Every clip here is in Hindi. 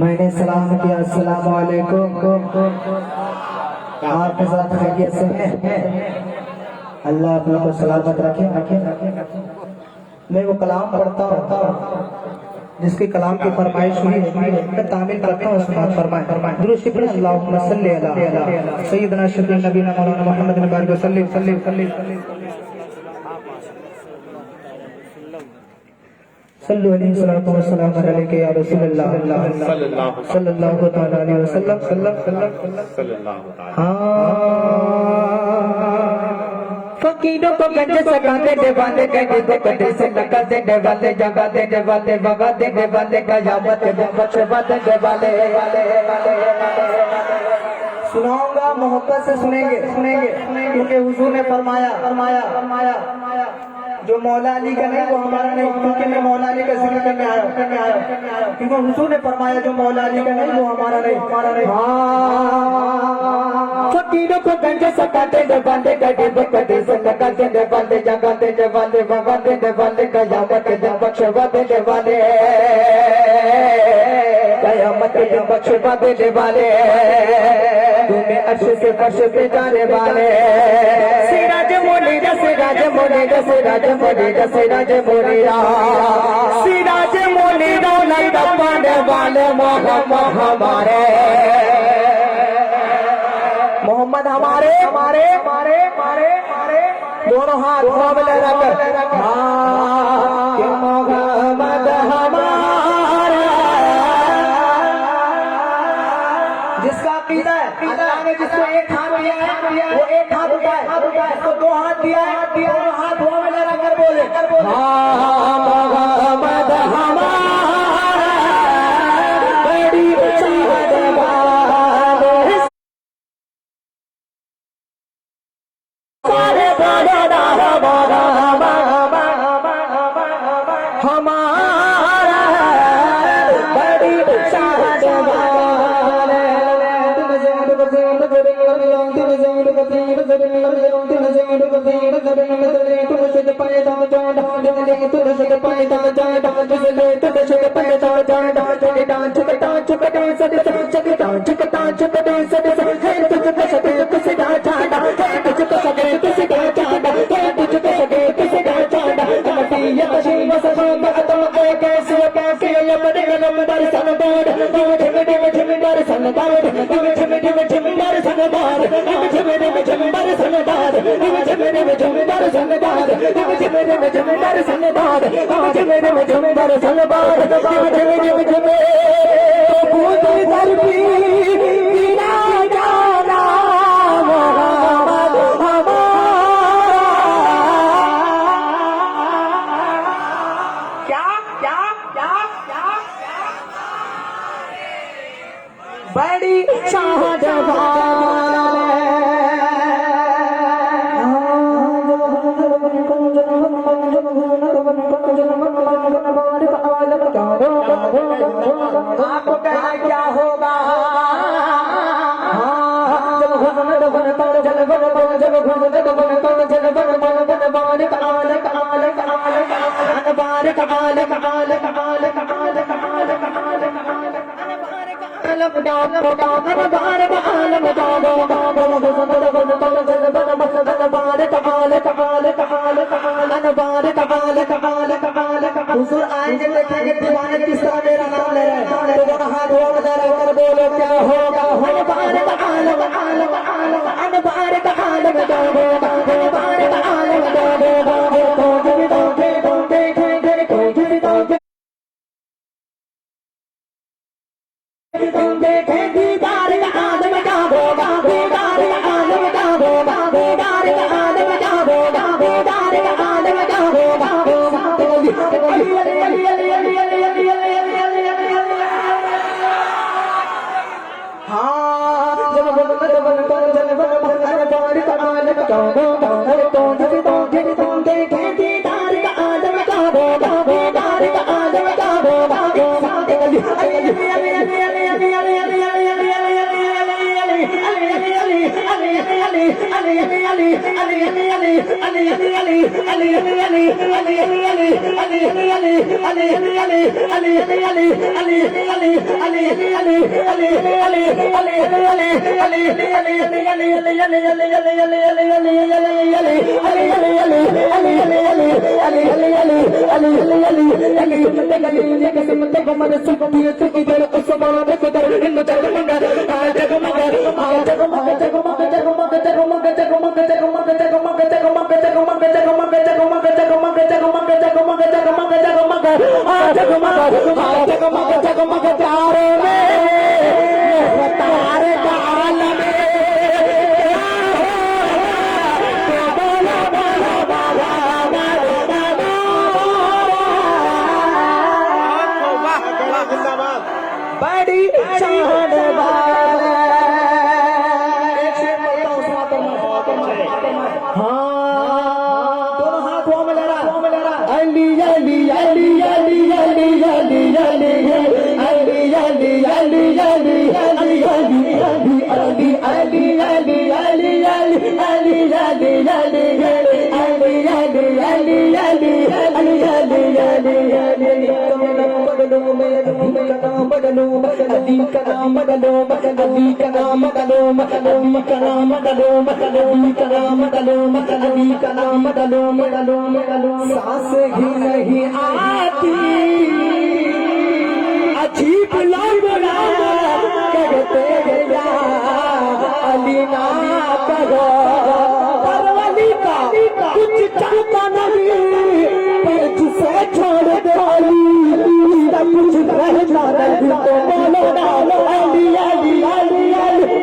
मैंने सलाम किया अस्सलाम वालेकुम। आपके साथ खैरियत से है? अल्लाह आप लोगों को सलामत रखे। मैं वो कलाम पढ़ता हूँ जिसके कलाम की फरमाइश हुई है, मैं तामील करता हूँ। उसमें फरमाए दुरूद शिफ़ अल्लाहुम्मा सल्ली अला सय्यिदना शफ़ीअ नबीना मौलाना मुहम्मद बारिक वसल्लम सल्लु अलैहि सल्लल्लाहु अलैहि या रसूलल्लाह सल्लल्लाहु तआला अलैहि वसल्लम। फकीरों को गंज सकाते देवाले गंज को कटे से लगाते देवाले जगाते देवाले भगाते देवाले कयामत में बचवाते देवाले। सुनाऊंगा, मोहब्बत से सुनेंगे क्योंकि हुजूर ने फरमाया जो मौला अली का नहीं वो हमारा नहीं, क्योंकि मैं मौला अली का जिक्र करने आया क्योंकि हुजूर ने फरमाया जो मौला अली का नहीं वो हमारा नहीं। फकीरों को गंजे सकाते देवाले गड्ढे बकते से लगाते देवाले जगाते देवाले भगाते देवाले कयामत के दिन बख्शवाते देवाले कयामत के दिन बख्शवाते देवाले तुम्हें अर्श से फर्श पे जाने वाले सिराज मोनीरा सिराज मोनीरा सिराज मोनीरा सिराज मोनीरा सिराज मोनीरा नंद पाने वाले मोहम्मद हमारे मोहम्मद हमारे दोनों हाथ में लगाकर मोहम्मद हमारा जिसका अकीदा है अल्लाह ने जिसको एक हाथ दिया है वो एक हाथ उठाए, जिसको दो हाथ दिया है दोनों हाथ हुआ में लगाकर बोले मोहम्मद हमारा बड़ी आपको कहना क्या होगा हुजूर आएंगे देखेंगे दीवाने किस तरह मेरा नाम ले रहे हैं तो हाथ हुआ कर बोलो क्या होगा सांस ही नहीं आती अजीब लोग कहते अलीना कहो परवली का कुछ चाहता नहीं पर जिसे छोड़ दे सब कुछ रहता नहीं तो बोलो ना अली अली अली अली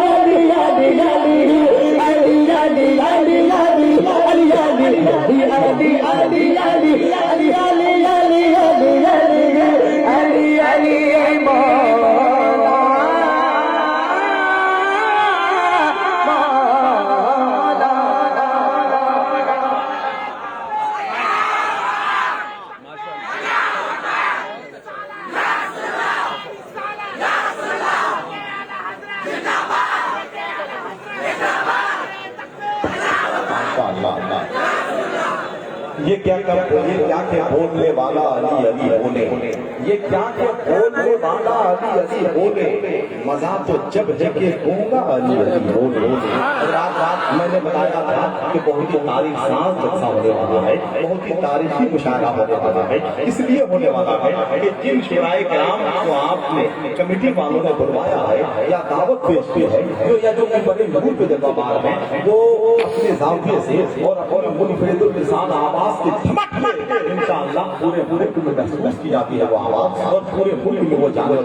अली अली अली अली अली अली अली अली अली अली अली ये क्या के बोलने वाला अली अली बोले, ये क्या के बोलने वाला अली अली बोले, मजा तो जब जगह गूंगा अली अली बोले। रात मैंने बताया था कि बहुत ही तारीख सांस जलसा होने वाला है, बहुत ही तारीखी मुशायरा होने वाला है। इसलिए होने वाला है कि जिन शुराए किराम को आपने कमेटी वालों ने बुलवाया है या दावत पेश की है, जो बड़े महबूब के दरबार में वो अपने जाविये से और अपने मुनफरिदुल लिसान आवाज के धमक में इंशाअल्लाह पूरे मुल्क में महसूस की जाती है वो आवाज, और पूरे मुल्क में वो जाने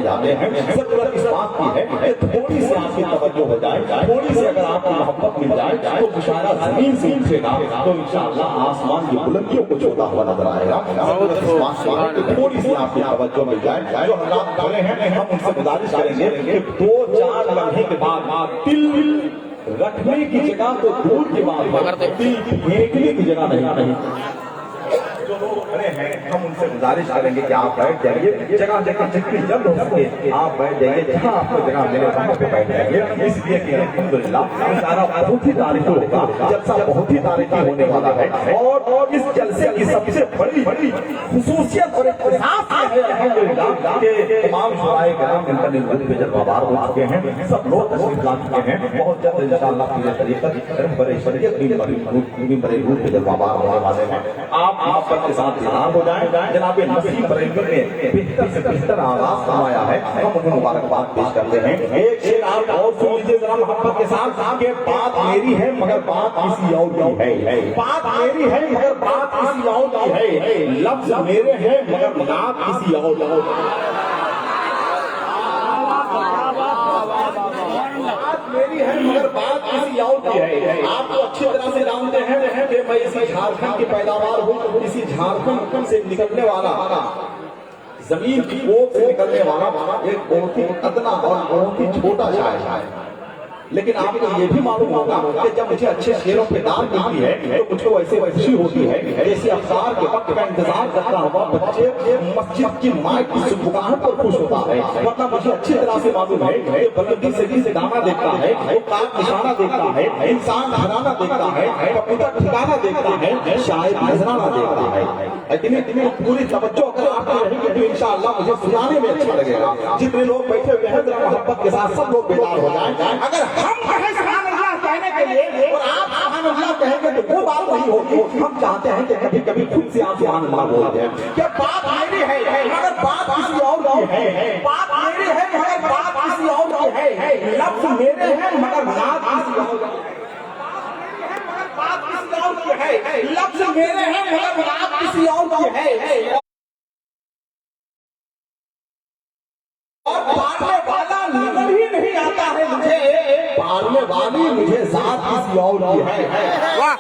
जाते हैं। जरूरत इस बात की है कि थोड़ी सी आपकी तवज्जो हो जाए, थोड़ी सी अगर आपको मोहब्बत मिल जाए तो मुशायरा जमीन से उठेगा तो इंशाअल्लाह आसमान की बुलंदियों को छूता हुआ नजर आएगा। थोड़ी सी आपकी तवज्जो मिल जाए, जो हालात खड़े हैं हम उनसे गुजारिश करेंगे कि 2-4 लम्हे के बाद दिल रखने की जगह तो दूर की बात, दिल फेंकने की जगह नहीं। जो लोग खड़े हैं हम उनसे गुजारिश करेंगे कि आप बैठ जाइए, जगह जितनी जल्द हो सके आप बैठ जाइए, जहाँ आपको जगह मिले वहाँ पे बैठ जाइए। इसलिए कि अल्हम्दुलिल्लाह सारा बहुत ही तारीखी होगा, जलसा बहुत ही तारीखी होने वाला है। और इस जलसे की सबसे बड़ी खुसूसियत और अल्हम्दुलिल्लाह के तमाम शुराए किराम इनका निर्वहन पे जलवाबार हो चुके हैं, सब लोग तशरीफ ला चुके हैं। बहुत जल्द इंशाअल्लाह पूरे तरीके बड़े शरीयत बड़े रूप पे जलवाबार होने वाले हैं। आप के साथ दीदार हो जाए। जनाब नसीब बरेलवी ने बेहतर से बेहतर आगाज फरमाया है, हम उन्हें मुबारकबाद पेश करते हैं। एक शेर आप और सुन लीजिए जरा मोहब्बत के साथ कि बात मेरी है मगर बात किसी और की है, बात मेरी है मगर बात किसी और की है, लफ्ज मेरे हैं मगर बात किसी और की है। मेरी है मगर बात किसी और की है। आप तो अच्छी तरह से जानते हैं कि मैं इसी झारखंड की पैदावार हूँ, इसी झारखंड से निकलने वाला जमीन की ओर से निकलने वाला एक बहुत ही अदना और बहुत ही छोटा शायर है। लेकिन आपको ये भी मालूम होगा कि जब मुझे अच्छे शेरों पे दाल मिलती है तो मुझको वैसे खुशी होती है जैसे अफ्तार के वक्त का इंतजार करता हुआ बच्चे मस्जिद की माइक की सुबुगाहट पर खुश होता है। वरना मुझे अच्छी तरह से मालूम है कि बलदी से गाना देखता है, वो काग निशाना देखता है, इंसान घराना देखता है, कबूतर ठिकाना देखता है, शायद नजराना देखता है। इतनी पूरी तवज्जो अगर आपकी रहेगी तो इंशाअल्लाह मुझे सुनाने में अच्छा लगेगा। जितने लोग बैठे हुए हैं जरा मोहब्बत के साथ सब लोग बेदार हो जाएं। अगर हम कहें सुभान अल्लाह कहने के लिए और आप सुभान अल्लाह कहेंगे तो वो बात नहीं होगी। हम चाहते हैं कि कभी कभी खुद से आप सुभान अल्लाह बोलते हैं कि बात मेरी है मगर बात किसी और की है, बात मेरी है मगर बात किसी और की है, लफ्ज मेरे हैं मगर बात किसी और की है, बात किसी और की है, लफ्ज मेरे हैं मगर बात किसी और की है। और पालने वाला नजर ही नहीं आता है मुझे, पालने वाली मुझे जात किसी और की है। वाह,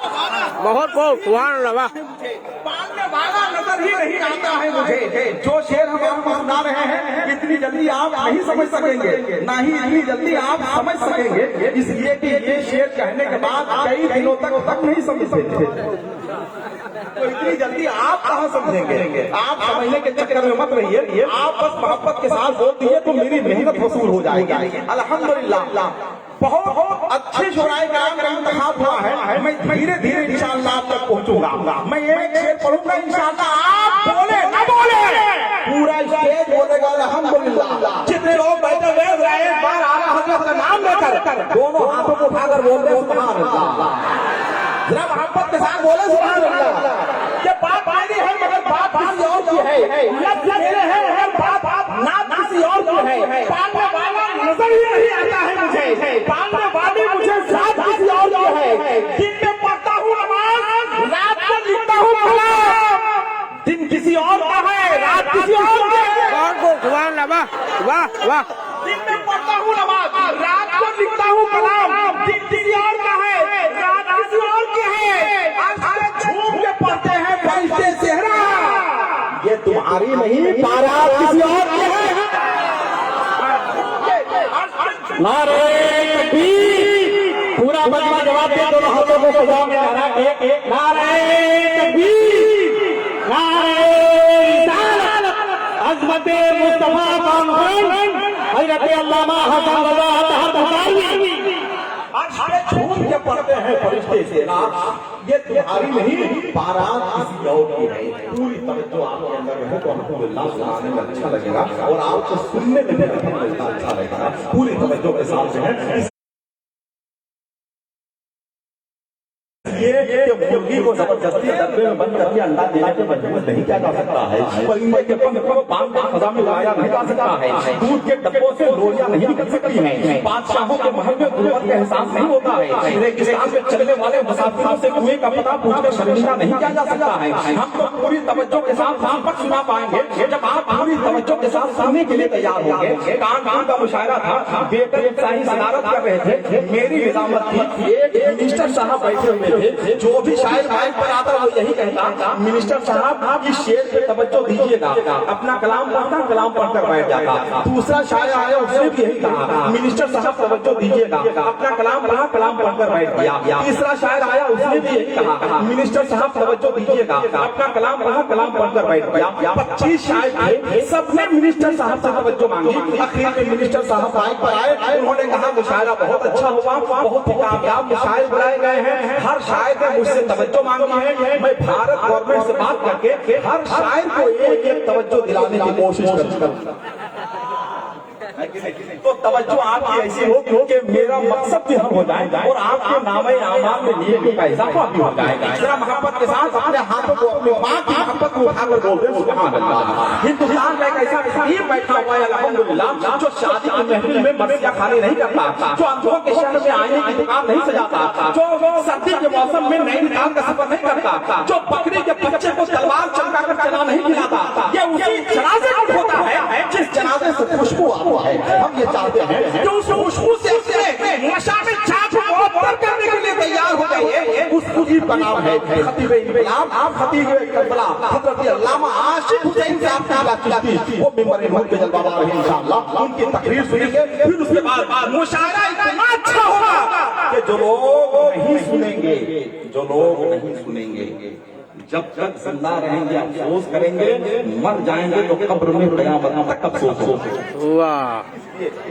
बहुत बहुत सुभान अल्लाह, वाह। पालने वाला नजर ही नहीं आता है मुझे। जो शेर हम आपको सुना रहे हैं इतनी जल्दी आप नहीं समझ सकेंगे, ना ही इतनी जल्दी आप समझ सकेंगे, इसलिए कि ये शेर कहने के बाद कई दिनों तक नहीं समझ सकते। तो इतनी जल्दी आप कहाँ समझेंगे? आप समझने के चक्कर में मत रहिए, आप बस मोहब्बत के साथ बोल दिए तो मेरी मेहनत वसूल हो जाएगी। अल्हम्दुलिल्लाह बहुत अच्छे शुराए कराम का इंतखाब हुआ है। मैं धीरे धीरे इंशाअल्लाह आप तक पहुंचूंगा। मैं एक शेर पढ़ूंगा इंशाअल्लाह, आप बोले न बोले पूरा स्टेज बोलेगा अल्हम्दुलिल्लाह। जितने लोग बैठे हुए हैं एक बार आला हजरत का नाम लेकर दोनों हाथों को उठाकर बोल दे सुभान अल्लाह। जरा मोहब्बत के साथ बोले सुभान अल्लाह। ये बात मेरी है मगर बात किसी और की है, लफ्ज मेरे हैं मगर बात नात किसी और की है। पालने वाला नजर ही नहीं आता है मुझे, पालने वाली मुझे जात किसी और की है। दिन में पढ़ता हूँ नमाज, रात को लिखता हूँ कलाम, दिन किसी और का है, रात किसी और की है। बहुत बहुत सुभान अल्लाह, वाह वाह वाह। दिन में पढ़ता हूँ नमाज, रात को लिखता हूँ कलाम, दिन किसी और का है, रात किसी और की है। आज झूम के पढ़ते हैं फरिश्ते सेहरा, ये तुम्हारी नहीं बारात किसी और की है। नारे तकबीर, पूरा मजमा जवाब दे, दोनों हाथों को सजा में लहरा के नारे तकबीर, नारे रिसालत, अज़मत मुस्तफा कौन हज़रत अल्लामा हसन रज़ा अतहर बुखारी। आज झूम के पढ़ते हैं फरिश्ते सेहरा, ये तुम्हारी नहीं बारात किसी और की है। पूरी तवज्जो आपके अंदर रहे तो अल्हम्दुलिल्लाह सुनाने में अच्छा लगेगा और आपको सुनने में भी अल्हम्दुलिल्लाह अच्छा लगेगा। पूरी तवज्जो के साथ जो है ये मुर्गी को जबरदस्ती डब्बे में बंद करके अंडा देने के मजबूर नहीं किया जा सकता है। परिंदे के पंख को बांध के फजा में उड़ाया नहीं जा सकता है। दूध के डब्बों से लोरियां नहीं निकल सकती हैं। बादशाहों के महल में गुर्बत का एहसास नहीं होता है। रेगिस्तान में चलने वाले मुसाफिरों से कुएं का पता पूछकर शर्मिंदा नहीं किया जा सकता है। हम तो पूरी तवज्जो के साथ सबक सुना पाएंगे जब आप पूरी तवज्जो के साथ सुनने के लिए तैयार होंगे। कान का मुशायरा था, बेटर एक शाही सदारत कर रहे थे, मेरी निजामत थी। एक मिनिस्टर साहब बैठे हुए थे, जो भी शायर माइक पर आता वो यही कहता, मिनिस्टर साहब इस शेर पे तवज्जो दीजिएगा। अपना कलाम पढ़ता, कलाम पढ़कर बैठ जाता। दूसरा शायर आया, उसने भी यही कहा, मिनिस्टर साहब तवज्जो दीजिएगा। अपना कलाम पढ़ा, कलाम पढ़कर बैठ गया। तीसरा शायर आया, उसने भी यही कहा, मिनिस्टर साहब तवज्जो दीजिएगा। अपना कलाम पढ़ा, कलाम पढ़कर बैठ गया। 25 शायर थे, सबने मिनिस्टर साहब से तवज्जो मांगी। आखिर में मिनिस्टर साहब माइक पर आए, उन्होंने कहा मुशायरा बहुत अच्छा हुआ, बहुत ही कामयाब मुशायर बुलाए गए हैं। हर शायर ने मुझसे तवज्जो मांगी है। मैं भारत गवर्नमेंट से बात करके हर शायर को एक एक तवज्जो दिलाने की कोशिश करूंगा। तो तवज्जो आपकी ऐसी हो कि मेरा मकसद भी हम हो जाए और आपके नामे आमाल में नेकी का इजाफा भी हो जाएगा। जरा मोहब्बत के साथ अपने हाथों को अपनी माँ की मोहब्बत को उठाकर बोल दे सुभान अल्लाह। हिंदुस्तान का एक ऐसा खतीब बैठा हुआ है अल्हम्दुलिल्लाह, जो शादी की महफिल में मर्सिया खाली नहीं करता, जो अंधों के शहर में आईने की दुकान नहीं सजाता, जो सर्दी के मौसम में नैनीताल का सफर नहीं करता, जो बकरी के बच्चे को तलवार चमकाकर चना नहीं खिलाता, ये उसी जनाजे को होता है जिस जनाजे से खुशबू आता है। हम ये चाहते हैं कि उस खुशबू से अपने नशा में चाक मुअत्तर करने के लिए तैयार हो जाइए। उस खुशबू का नाम है खतीब इस्लाम, आप खतीब करबला हज़रत अल्लामा आशिक हुसैन साहब का चिश्ती। वो मिंबर हिम्मत पे जलवा रहे हैं इंशाअल्लाह। उनकी तकरीर सुनेंगे, फिर उसके बाद मुशायरा इतना अच्छा होगा जो लोग नहीं सुनेंगे, जो लोग नहीं सुनेंगे, जब तक जिंदा रहेंगे अफसोस करेंगे, मर जाएंगे तो कब्र में कयामत तक अफसोस होगा। वाह,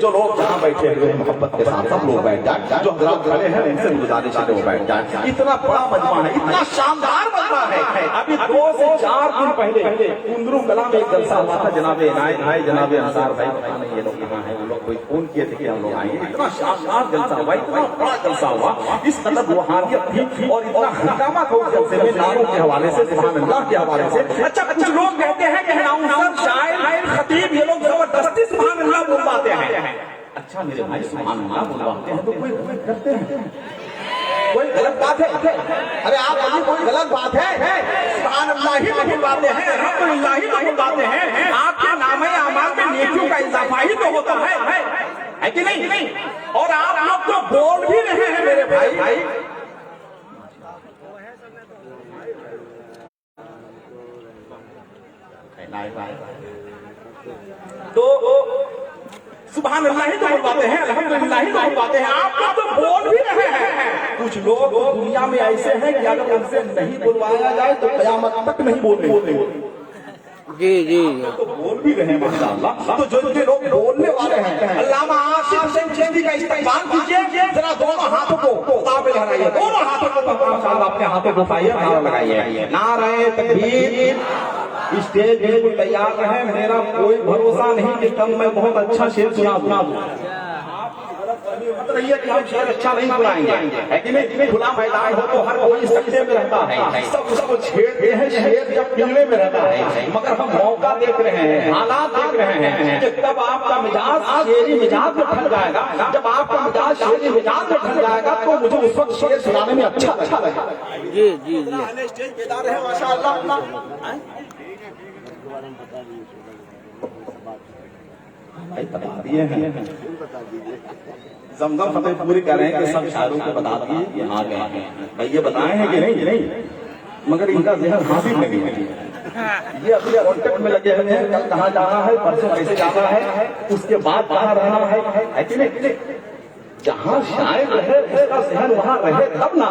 जो लोग जहाँ बैठे हुए हैं मोहब्बत के साथ सब लोग बैठ जाए, जो हजरत खड़े हैं उनसे गुजारिश है वो बैठ जाए। इतना बड़ा मजमा है, इतना शानदार मजमा है। अभी 2 से 4 दिन पहले कुंदरू कला में एक जलसा हुआ था। जनाबे इनायत भाई, जनाबे अंसार भाई, पता नहीं ये लोग कहाँ हैं, वो लोग कोई फोन किए थे कि हम लोग आएंगे। इतना शानदार जलसा हुआ, इतना बड़ा जलसा हुआ, इस कदर रूहानियत थी और इतना हंगामा था उस जलसे में, नारों के हवाले से, सुभान अल्लाह के हवाले से। अच्छा कुछ लोग कहते हैं कि अनाउंसर, शायर, खतीब ये लोग जबरदस्ती सुभान अल्लाह बुलवाते हैं। अच्छा मेरे भाई, सुभान अल्लाह बुलवाते हैं तो कोई गलत करते हैं, कोई गलत बात है? अरे आप कोई गलत बात है? सुभान अल्लाह ही तो बुलवाते हैं, अल्हम्दुलिल्लाह ही तो बुलवाते हैं। आपके नामे अमाल में नेकियों का इजाफा ही तो होता है कि नहीं? और आप लोग तो बोल भी रहे हैं मेरे भाई। तो सुभान अल्लाह ही तो बुलवाते हैं, अल्हम्दुलिल्लाह ही तो बुलवाते हैं। आप लोग तो बोल भी रहे हैं। कुछ लोग दुनिया में ऐसे हैं कि अगर उनसे नहीं बुलवाया जाए तो कयामत तक नहीं बोलेंगे। जी, तो बोल भी रहे हैं माशाअल्लाह। तो जो लोग बोलने वाले हैं, अल्लामा आसिफ हुसैन चिश्ती का इस्तेमाल कीजिए, जरा दोनों हाथों को ताबे लहराइए, दोनों हाथों को माशाअल्लाह अपने हाथों को उठाइए, नारा लगाइए, नारे तकबीर। स्टेज बिल्कुल तैयार रहे, मेरा कोई भरोसा नहीं कि कल मैं बहुत अच्छा शेर सुना दूं। मत रहिए कि हम शेर अच्छा नहीं सुनाएंगे, है कि नहीं? खुला मैदान हो तो हर कोई सत्ते में रहता है, सब उसको छेड़ते हैं, शेर जब पिंजरे में रहता है। मगर हम मौका देख रहे हैं, हालात देख रहे हैं कि तब आपका मिजाज शेरी मिजाज में ढल जाएगा। जब आपका मिजाज शेरी मिजाज में ढल जाएगा तो मुझे उस वक्त शेर सुनाने में अच्छा लगेगा। जी। स्टेज बेदार है माशाअल्लाह। बता दिए हैं, जमजम फतेहपुरी कह रहे हैं कि सब शायरों को बता दिए यहाँ गए हैं। भाई ये बताए हैं कि नहीं? मगर इनका जहन हासिल नहीं है। ये अभी कॉन्टेक्ट में लगे हुए हैं, कल कहाँ जाना है, परसों कैसे जाना है, उसके बाद कहाँ रहना है कि नहीं? जहाँ शायर रहे उसका जहन वहाँ रहे तब ना।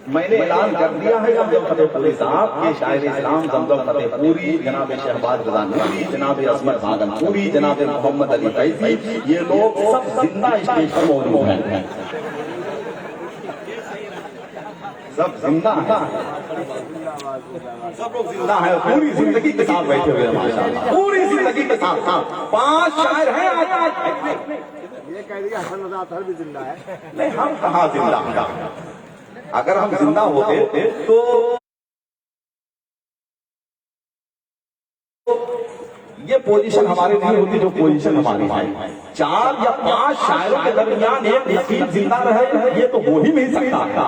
मैंने ऐलान कर दिया है जमजम फतेहपुरी साहब के शायर इस्लाम जमजम फतेहपुरी, जनाब शहबाज रजा नूरी, जनाब असमत भागलपुरी, जनाब मोहम्मद अली फैजी, ये लोग सब जिंदा स्टेज पर मौजूद हैं, सब जिंदा है, सब लोग जिंदा है, पूरी जिंदगी के साथ बैठे हुए हैं माशाअल्लाह, पूरी जिंदगी के साथ। 5 शायर हैं आज। ये कह दिया हसन रजा भी जिंदा है। नहीं, हम कहाँ जिंदा? अगर हम जिंदा होते तो ये पोजीशन हमारे नहीं होती जो पोजीशन हमारी है। 4 या 5 शायरों के दरमियान एक नसीब जिंदा रहे, ये तो हो ही नहीं सकता।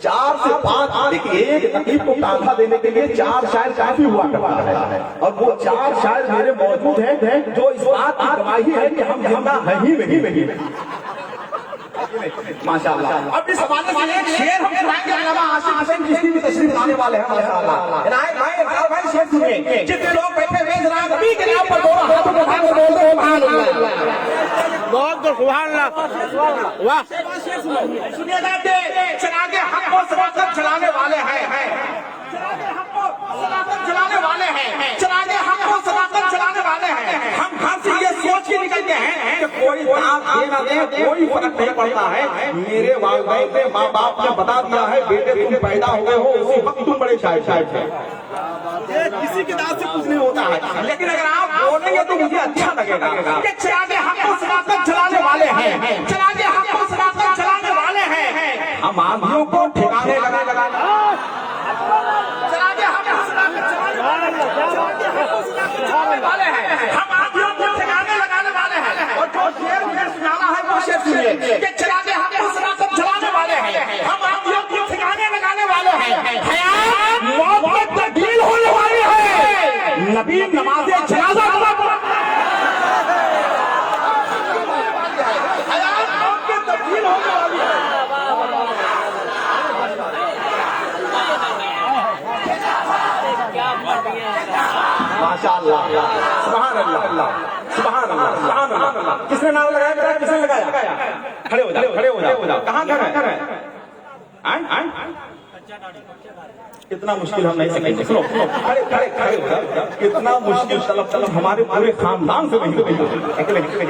4 से 5 एक नसीब को कांधा देने के लिए 4 शायर काफी हुआ करता है। और वो 4 शायर मेरे मौजूद हैं जो इस बात की गवाही है कि हम जिंदा हैं ही नहीं। माशाअल्लाह। अब इस हवाले से एक शेर हम सुनाएंगे, अल्लामा आसिफ हुसैन चिश्ती भी तशरीफ लाने वाले हैं माशाअल्लाह। इनायत भाई शेर सुनिए। जितने लोग बैठे हुए जरा नबी के नाम पर दोनों हाथों को उठाकर बोल दो सुभान अल्लाह। बहुत सुभान अल्लाह। वाह, सुनिए नाते, चरागे हक को सदाकत चलाने वाले हैं, चरागे हक को सदाकत चलाने वाले हैं, चरागे हक को सदाकत चलाने वाले हैं। हम घर से ये सोच के निकलते हैं कि कोई दाव दे ना दे, कोई फर्क नहीं पड़ता है। मेरे वालिदैन ने, माँ बाप ने बता दिया है, बेटे तुम पैदा हो गए हो उसी वक्त तुम बड़े शायर थे। किसी के दाव से कुछ नहीं होता है, लेकिन अगर आप बोलेंगे तो मुझे अच्छा लगेगा कि चरागे हक को सदाकत चलाने वाले हैं, चरागे हक को सदाकत चलाने वाले हैं। हम आंधियों को ठिकाने लगा चरागे हक को सदाकत चलाने वाले हैं, हम आंधियों को ठिकाने लगाने वाले हैं। और जो शेर मुझे सुनाना है वो शेर सुनिए कि चरागे हक को सदाकत चलाने वाले हैं, हम आंधियों को ठिकाने लगाने वाले हैं। हयात मौत में तब्दील होने वाली है, नबी नमाज़े जनाज़ा हयात मौत में तब्दील होने वाली है। माशाअल्लाह, सुभान अल्लाह, सुभान अल्लाह, सुभान अल्लाह। किसने नारा लगाया बेटा, किसने लगाया? खड़े हो जाओ, खड़े हो जाओ। कहाँ घर है? कितना मुश्किल हम नहीं सकेंगे। सुनो, खड़े खड़े खड़े हो जाओ। कितना मुश्किल तलब हमारे पूरे खानदान से नहीं होगी।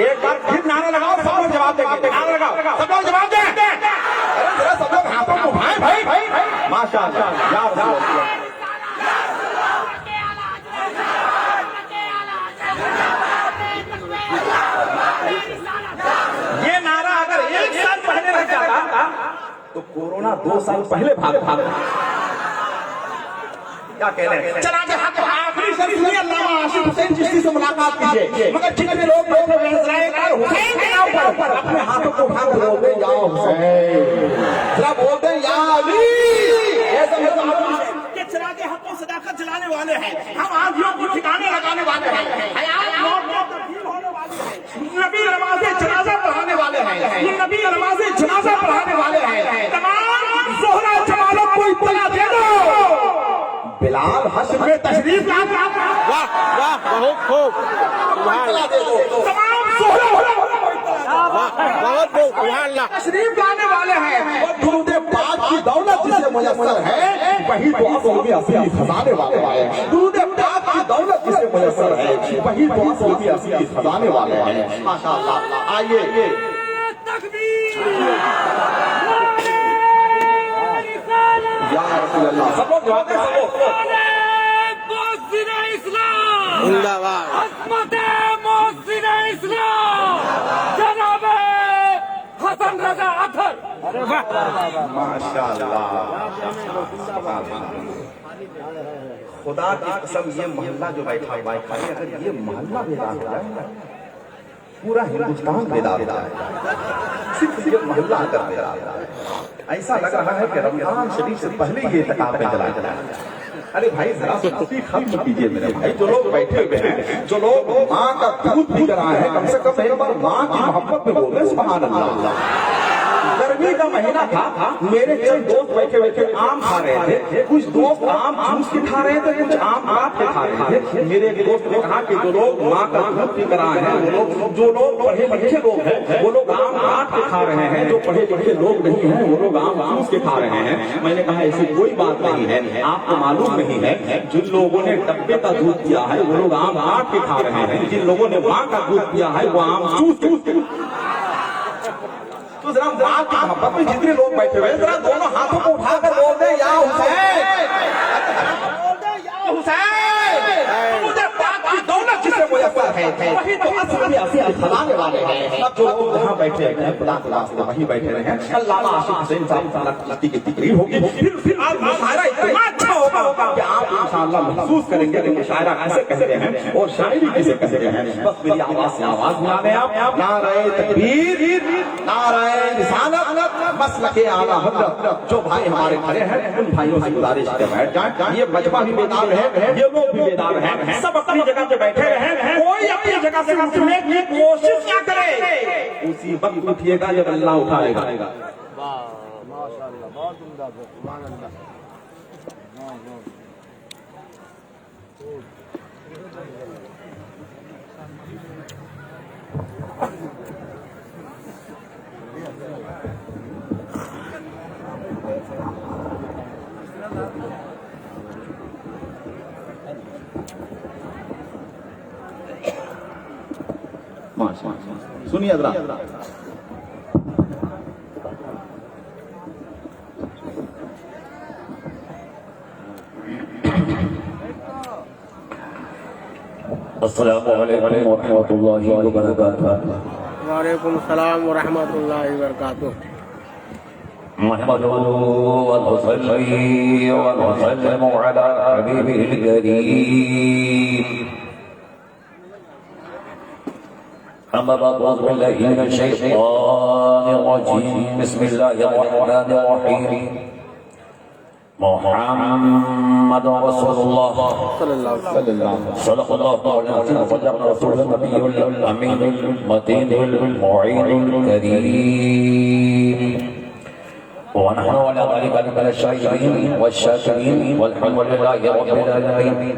एक बार फिर नारा लगाओ, सब लोग जवाब देंगे। नारा लगाओ, सब लोग जवाब दें। जरा सब लोग हाथों को उठाएं भाई। माशाअल्लाह, या रसूल अल्लाह। ये नारा अगर 1 साल पहले लग जाता तो कोरोना 2 साल पहले भाग क्या कह रहे हैं? चला आखिरी शरीफ में अल्लामा आशिक हुसैन चिश्ती से मुलाकात कीजिए। मगर जितने लोग बैठे हुए इज़राइल हुसैन के नाम पर अपने हाथों को उठा कर बोलते या हुसैन, जरा बोलते या अली। के चिरागे हक़ और सदाकत जलाने वाले हैं, हम आंधियों को ठिकाने लगाने वाले हैं, हयात मौत में तब्दील होने वाले हैं, नबी नमाज़े जनाजा पढ़ाने वाले हैं, ये नबी नमाज़े जनाजा पढ़ाने वाले हैं। तमाम ज़ोहरा जमालों को इत्तला दे दो, बिलाल हश्र में तशरीफ ला। वाह वाह, बहुत खूब। तमाम ज़ोहरा बहुत तशरीफ लाने वाले हैं और दुरूद पाक की दौलत जिसे मुयस्सर है वही तो असल में असली खजाने वाले हैं। दुरूद पाक की दौलत जिसे मुयस्सर है वही तो असल में असली खजाने वाले हैं। माशाअल्लाह। आइए या रसूल अल्लाह, सब लोग जवाब दें, सब लोग। जिंदाबाद हसन रजा अतर। माशाअल्लाह, खुदा की कसम, ये मोहल्ला जो बैठा हुआ है, अगर ये मोहल्ला बेदार हो जाए पूरा हिंदुस्तान बेदार हो जाए। सिर्फ ये मोहल्ला अगर बेदार हो जाए। ऐसा लग रहा है कि रमजान शरीफ से पहले ये इत्तेकाफ में चला। अरे भाई जरा सुस्ती खत्म कीजिए मेरे भाई। जो लोग बैठे हुए हैं, जो लोग माँ का दूध पी रहा है, कम से कम एक बार माँ की मोहब्बत में बोले सुभान अल्लाह। गर्मी का महीना था, मेरे कई दोस्त बैठे बैठे आम खा रहे थे। कुछ दोस्त आम जूस के खा रहे थे, कुछ आम काट के खा रहे थे। मेरे एक दोस्त ने कहा कि जो लोग माँ का दूध पी कर आए हैं, वो लोग, जो लोग पढ़े लिखे लोग हैं, वो लोग आम काट के खा रहे हैं। जो पढ़े लिखे लोग नहीं हैं, वो लोग आम जूस के खा रहे हैं। मैंने कहा ऐसी कोई बात नहीं है, आपको मालूम नहीं है जिन लोगों ने डब्बे का दूध पिया है वो लोग आम काट के खा रहे हैं, जिन लोगों ने माँ का दूध पिया है वो आम जूस के। तो जरा माँ की मोहब्बत में जितने लोग बैठे हुए हैं, जरा दोनों हाथों को उठाकर बोल दे या हुसैन, बोल दे या हुसैन। मुझे पाक की दौलत जिसे मुयस्सर है वही तो असल में असली खजाने वाले हैं। अब जो लोग यहाँ बैठे हैं खुदा के वास्ते वहीं बैठे रहे हैं। अल्लामा आशिक हुसैन साहब की तकरीर होगी, फिर आप मुशायरा इतना अच्छा होगा कि आप इंशाअल्लाह महसूस करेंगे कि मुशायरा कैसे कहते हैं और शायरी कैसे कहते हैं। बस मेरी आवाज से आवाज मिला दें आप। नारे तकबीर, नारे रिसालत, मसलके आला हज़रत। जो भाई हमारे खड़े हैं उन भाइयों से गुजारिश है बैठ जाएं। ये मजमा भी बेदार है, ये लोग भी बेदार हैं, सब अपनी जगह पे बैठे रहे। कोई अपनी जगह से उठने की कोशिश क्या करे, उसी वक्त उठिएगा जब अल्लाह उठाएगा। माशाअल्लाह, बहुत उम्दा, सुभान अल्लाह। सुनिए जरा, अस्सलामु अलैकुम वरहमतुल्लाहि वबरकातुहू। वालेकुम सलाम व रहमतुल्लाहि व बरकातुहू। नहमदुहु व नुसल्ली व नुसल्लिमु अला हबीबिल करीम। अम्मा बाद अऊज़ु बिल्लाहि मिनश शैतानिर रजीम। बिस्मिल्लाहिर रहमानिर रहीम। मुहम्मद रसूलुल्लाह सल्लल्लाहु अलैहि वसल्लम रसूलुन नबियुल अमीनुल मतीनुल मुईनुल करीम। व नहनु अला ज़ालिका मिनश शाहिदीन वश शाकिरीन वल्हम्दुलिल्लाहि रब्बिल आलमीन।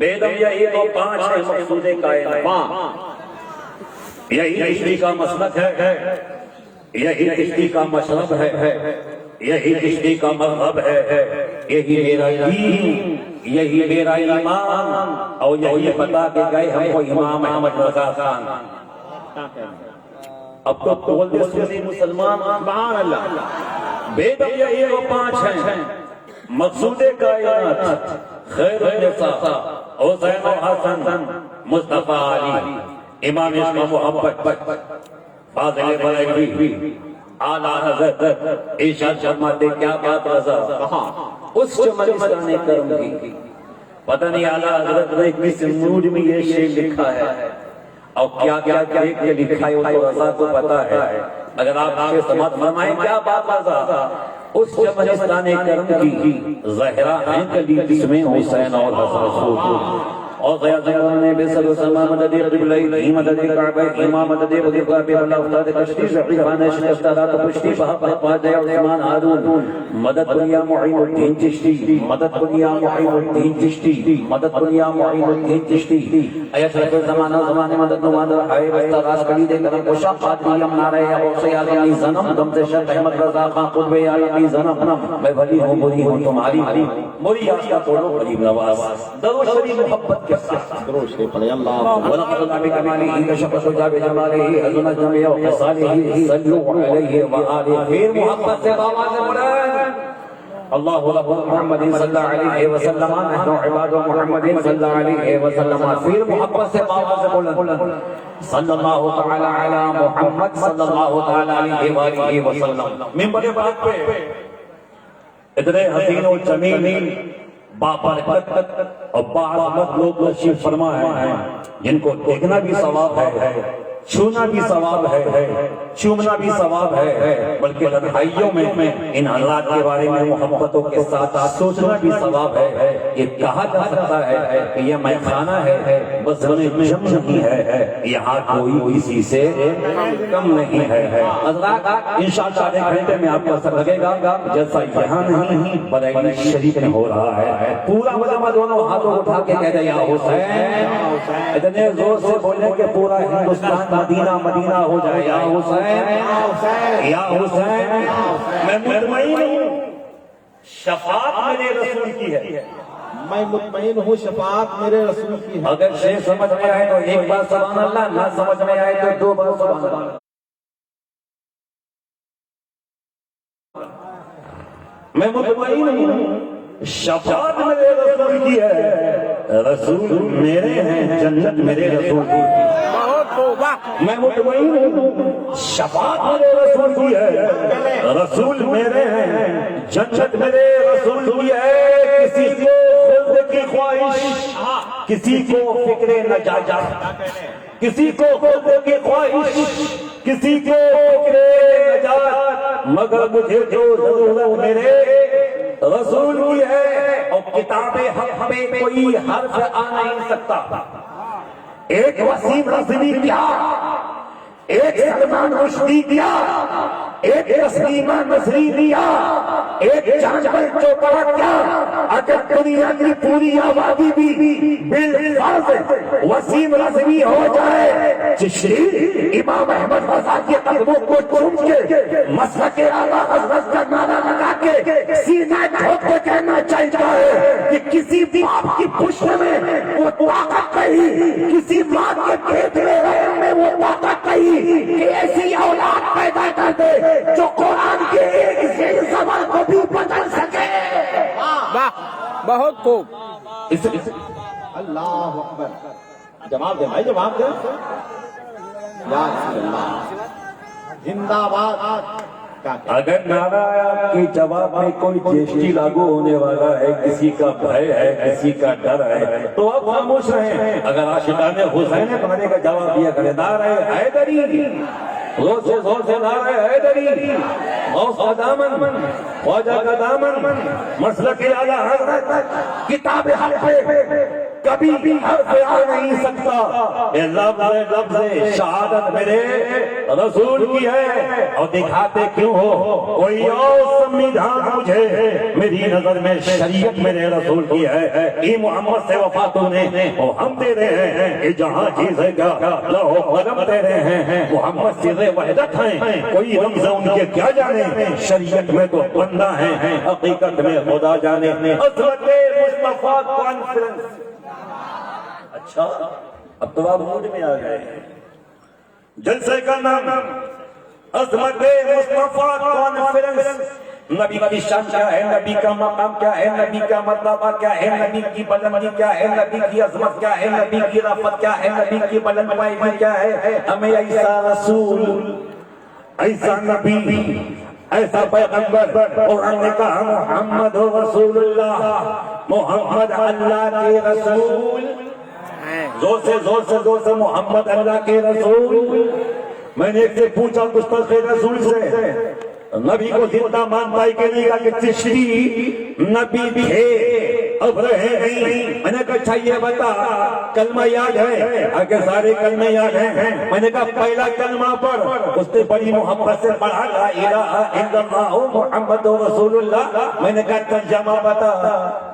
बेदम यही तो पांच है मकसूदे कायनात यही चिश्ती का मसलक है यही चिश्ती का मशरब है यही चिश्ती का मजहब है यही मेरा दीन यही मेरा ईमान और यही बता के गए हमको इमाम अहमद रजा खान। अब तो बोल दे सुन्नी मुसलमान सुभान अल्लाह। बेदम यही वो पांच हैं मकसूदे कायनात खैरुन निसा हुसैन और हसन मुस्तफा अली इमाम इस्लाम मोहब्बत फाजिल बरेलवी आला हज़रत इरशाद फरमाते क्या बात रज़ा कहा उस चमनिस्ताने करम की पता नहीं आला हज़रत ने किस मूड में ये शेर लिखा है और क्या क्या क्या लिखा है वो तो रज़ा को पता है। अगर आप आगे समाज फरमाएं क्या बात रज़ा उस चमनिस्ताने करम की ज़हरा है कली जिसमें हुसैन और हसन और ज़याने बेसर समा मदद क़िबलाई मदद काबा इमाम मदद वज़ीफ़ा पे अल्लाह उस्ताद कश्ती ज़हीफ़ान शिकस्ता तो पुश्ती बहा पादे उस्मान हारून मदद दुनिया मुईनुद्दीन चिश्ती मदद दुनिया मुईनुद्दीन चिश्ती मदद दुनिया मुईनुद्दीन चिश्ती अयश रफ़े ज़माना ज़माने मदद नुमाद हाय वस्ता रास कली दे कर कोशा क़ादियम नारे और सयाली ज़नम दम से शेख अहमद रज़ा खान क़ुतबे आलमी ज़नम मैं भली हूं बुरी हूं तुम्हारी मोरी आस्था तोड़ो गरीब नवाज दरूद शरीफ मोहब्बत के साथ दरूद शरीफ पढ़े अल्लाह वलक़द बिकमालिही कशफ़ शुजा बिजमालिही अज़ना जमीअ क़सालिही सल्लु अलैहि व आलिहि फिर मोहब्बत से आवाज़ बुलंद अल्लाहु मुहम्मद सल्लल्लाहु अलैहि वसल्लम नहनु इबादु मुहम्मद सल्लल्लाहु अलैहि वसल्लम फिर मोहब्बत से आवाज़ बुलंद सल्लल्लाहु तआला अला मुहम्मद सल्लल्लाहु तआला अलैहि व आलिहि वसल्लम मिंबर पाक पे इतने हसीन और जमील बाबरकत और बाअज़मत लोग तशरीफ फरमा है जिनको देखना भी सवाब है छूना भी सवाब है चूमना भी सवाब है बल्कि तन्हाइयों में इन हालात के बारे में मोहब्बतों के साथ सोचना भी सवाब है। ये कहा जा सकता है कि ये मैखाना है बस जम नहीं है यहाँ कोई किसी से कम नहीं है। इंशाअल्लाह आधे घंटे में आपको असर लगेगा जैसा यहाँ नहीं बरेली शरीफ में हो रहा है। पूरा मजमा दोनों हाथों उठा के कह दे या हुसैन इतने जोर से बोलने के पूरा हिंदुस्तान मदीना मदीना हो जाए या हुसैन या हुसैन। मैं मुतमईन हूँ शफाअत मेरे रसूल की है मैं मुतमईन हूँ शफाअत मेरे रसूल की है। अगर शेर समझ में आए तो एक बार सुभान अल्लाह ना समझ में आए तो दो बार सुभान अल्लाह। मैं मुतमईन हूँ शफाअत मेरे रसूल की है रसूल मेरे हैं जन्नत मेरे रसूल की। मैं मुतमईन हूँ शफाअत मेरे रसूल की है रसूल मेरे हैं जन्नत मेरे रसूल की है। किसी को खुद की ख्वाहिश किसी को फिक्रे नजात किसी को खुद की ख्वाहिश किसी को फिक्रे नजात मगर मुझे जो जरूरत मेरे रसूल की है। और किताबे हक पे कोई हर्फ आ नहीं सकता। एक वसीम रज़वी क्या एक सलमान रुश्दी दिया एक तस्लीमा नसरी दिया एक चांचल चोपड़ा क्या अगर दुनिया की पूरी आबादी भी बिलफर्ज वसीम रज़वी हो जाए चिश्ती इमाम अहमद रज़ा के कदमों को चूम के मसलक आला हज़रत का नारा लगा के सीना ठोक के कहना चाहता है कि किसी बाप की पुष्ट में वो ताकत नहीं किसी माँ के पेट में जवाब दे भाई, जवाब दे। या रसूल अल्लाह, जिंदाबाद। क्या कहते? अगर नारा के जवाब में कोई जीएसटी लागू होने वाला है, किसी का भय है, किसी का डर है, तो आप खामोश रहें। अगर आशिकाने हुसैन तुम्हारे का जवाब दिया करे नारा हैदरी, जोर से नारा हैदरी, गौस का दामन, ख्वाजा का दामन, मसलक के आला हज़रत, किताब हक पे कभी भी हर्फ आ नहीं सकता। ये लफ्ज़ शहादत मेरे रसूल की है। और दिखाते क्यों हो कोई और संविधान मुझे, मेरी नजर में शरीयत मेरे रसूल की है। ई मोहम्मद से वफा तूने और हम दे रहे हैं कि जहाँ चीज़ें का लहो कदम दे रहे हैं। मोहम्मद चीज़ें वहदत हैं, कोई रमज़ उनके क्या जाने, शरीयत में तो बंदा है, हकीकत में खुदा जाने। हज़रत मुस्तफा कॉन्फ्रेंस। अच्छा, अब तो आप मूड में आ गए। जलसे का नाम अज़मत मुस्तफा कॉन्फ्रेंस। नबी की शान क्या है, नबी का मकाम क्या है, नबी का मर्तबा क्या है, नबी की बुलंदी क्या है, नबी की अज़मत क्या है, नबी की रफ़त क्या है, नबी की बुलंदी क्या है। हमें ऐसा रसूल, ऐसा नबी, ऐसा पैगंबर, और हमने कहा मोहम्मद रसूलुल्लाह, मोहम्मद अल्लाह के रसूल। जोर से मोहम्मद अल्लाह के रसूल। मैंने एक से पूछा गुस्ताखे रसूल से, नबी को जिंदा मानता है कि नहीं, का कि चिश्ती नबी थे अब रहे नहीं। मैंने कहा अच्छा ये बता कलमा याद है? आगे सारे कलमे याद हैं। मैंने कहा पहला कलमा पर उसने बड़ी मोहब्बत से पढ़ा ला इलाहा इल्लल्लाह मुहम्मदुर रसूलुल्लाह। मैंने कहा तर्जमा बता।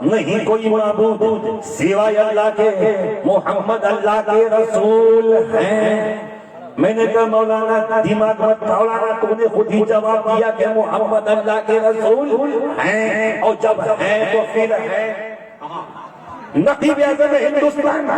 नहीं कोई माबूद सिवाय अल्लाह के, मोहम्मद अल्लाह के रसूल हैं। मैंने कहा मौलाना दिमाग मत मौलाना, तूने खुद ही जवाब दिया कि मोहम्मद अल्लाह के रसूल हैं, और जब हैं तो फिर है। नकीब आज़म हिंदुस्तान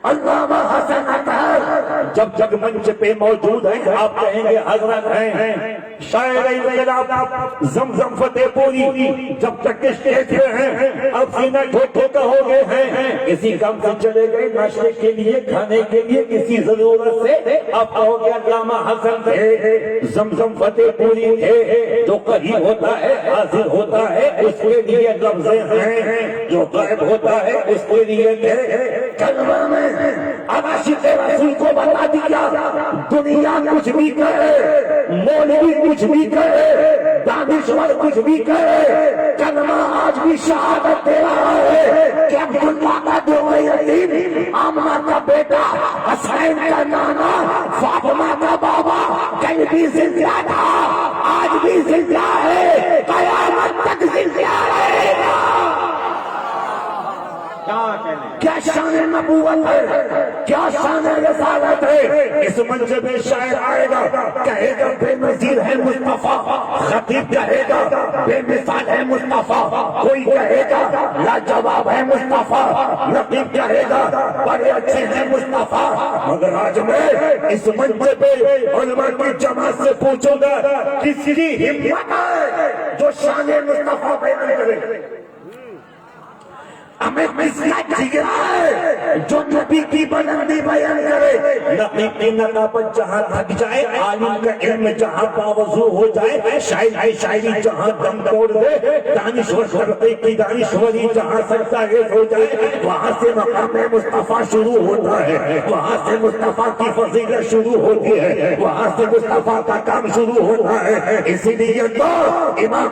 अल्लामा हसन अतहर जब जग मंच पे मौजूद हैं, आप कहेंगे हजरत हैं। शायर इंकलाब जमजम फतेहपुरी जब तक के स्टेज पे हैं, अब सीना ठोठो कहोगे हैं। किसी काम से चले गए नाश्ते के लिए, खाने के लिए, किसी जरूरत से, आप कहोगे अल्लामा हसन थे, जमजम फतेहपुरी थे। जो करीब होता है हाजिर होता है उसके लिए लफ्ज़े हैं, जो गायब होता है उसके लिए कलमा में अब आशिक़ रसूल को बता दिया। दुनिया कुछ भी करे, मौलवी कुछ भी करे, दानिश्वर कुछ भी करे, कलमा आज भी शहादत दे रहा है कि अब्दुल्लाह का दो यतीम, आमना का बेटा, हसैन का नाना, फातिमा का बाबा कल भी जिंदा था, आज भी जिंदा है, कयामत तक जिंदा रहेगा। क्या शान नबूवत है, क्या शान रसालत है। इस मंच में शायर आएगा कहेगा बेनजीर है मुस्तफा, खतीब कहेगा बेमिसाल है मुस्तफा, कोई कहेगा लाजवाब है मुस्तफा, नकीब कहेगा बड़े अच्छे हैं मुस्तफा। मगर आज मैं इस मंच पे उलमा की जमात से पूछूंगा किसकी हिम्मत है जो शान मुस्तफा बयान करे। हमें मिसला जिगरा है जो नबी की बुलंदी बयान करे। नबी की नकाबत जहाँ थक जाए, आलिम का इल्म जहाँ बावजू हो जाए, शायरी जहाँ दम तोड़ दे, दानिश्वर करते की दानिश्वरी जहाँ सकता है हो जाए, वहाँ से मकाम मुस्तफा शुरू होता है, वहाँ से मुस्तफा की फजीलत शुरू होती है, वहाँ से मुस्तफा का काम शुरू होता है। इसीलिए तो इमाम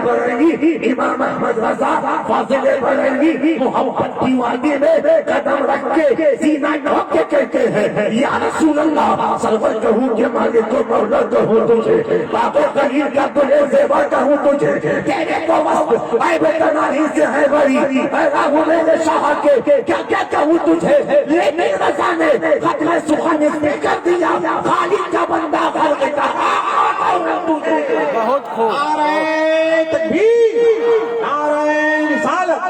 बरेली, इमाम अहमद रजा फाजिले बरेली मोहब्बत की वादी में कदम रख के सीना ठोक के कहते हैं या रसूल अल्लाह, सरवर कहूँ के मालिक को मौला कहूँ तुझे, बाबे करीर का तुझे सेवा कहूँ तुझे, तेरे तो वक्त ऐ बेतनाही से है बड़ी, राहु मेरे शाह के क्या क्या कहूँ तुझे। लेकिन रजा ने खत्म सुखाने से कर दिया, खाली का बंदा भर देता बहुत खूब। नारे तकबीर, नारे रिसालत,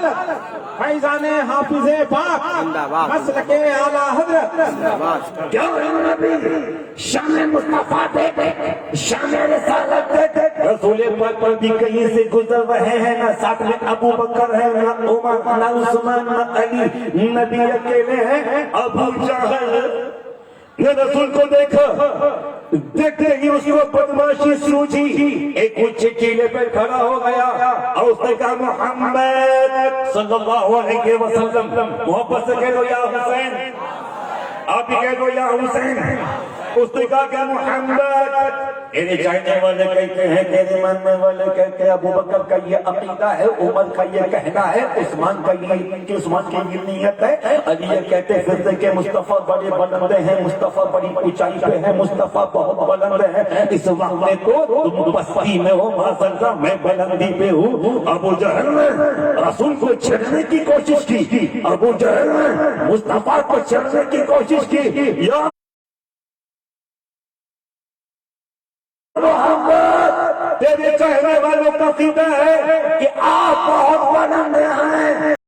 फैजाने हाफिज़े पाक। पाक मसलके आला हजरत क्या नबी शान मुस्तफा देख शान रिसालत देख रसूल पाक पर भी कहीं से गुजर रहे हैं ना साथ में अबू बकर है ना उमर ना उस्मान ना अली नबी अकेले हैं अबू जहल ने रसूल को देखा देखते ही उसको बदमाशी सूझी एक ऊंचे टीले पर खड़ा हो गया और उसने कहा मोहम्मद सल्लल्लाहु अलैहि वसल्लम मोहब्बत से कह दो या हुसैन आप भी कह दो या हुसैन उसने कहा क्या मोहम्मद तेरे चाहने वाले कहते हैं तेरे मानने वाले कहते हैं अबू बकर का ये अकीदा है उमर का ये कहना है उस्मान का ये कि उस्मान की ये नीयत है अली ये कहते फिरते के मुस्तफा बड़े बुलंद हैं मुस्तफा बड़ी ऊंचाई पे है मुस्तफा बहुत बुलंद है इस वक्त में तो तुम बस्ती में हो माशाअल्लाह मैं बुलंदी पे हूँ अबू जहल ने रसूल को छेड़ने की कोशिश की अबू जहल ने मुस्तफा को छेड़ने की कोशिश की या मोहम्मद तेरे कहने वालों का सीधा है कि आप बहुत बुलंद हैं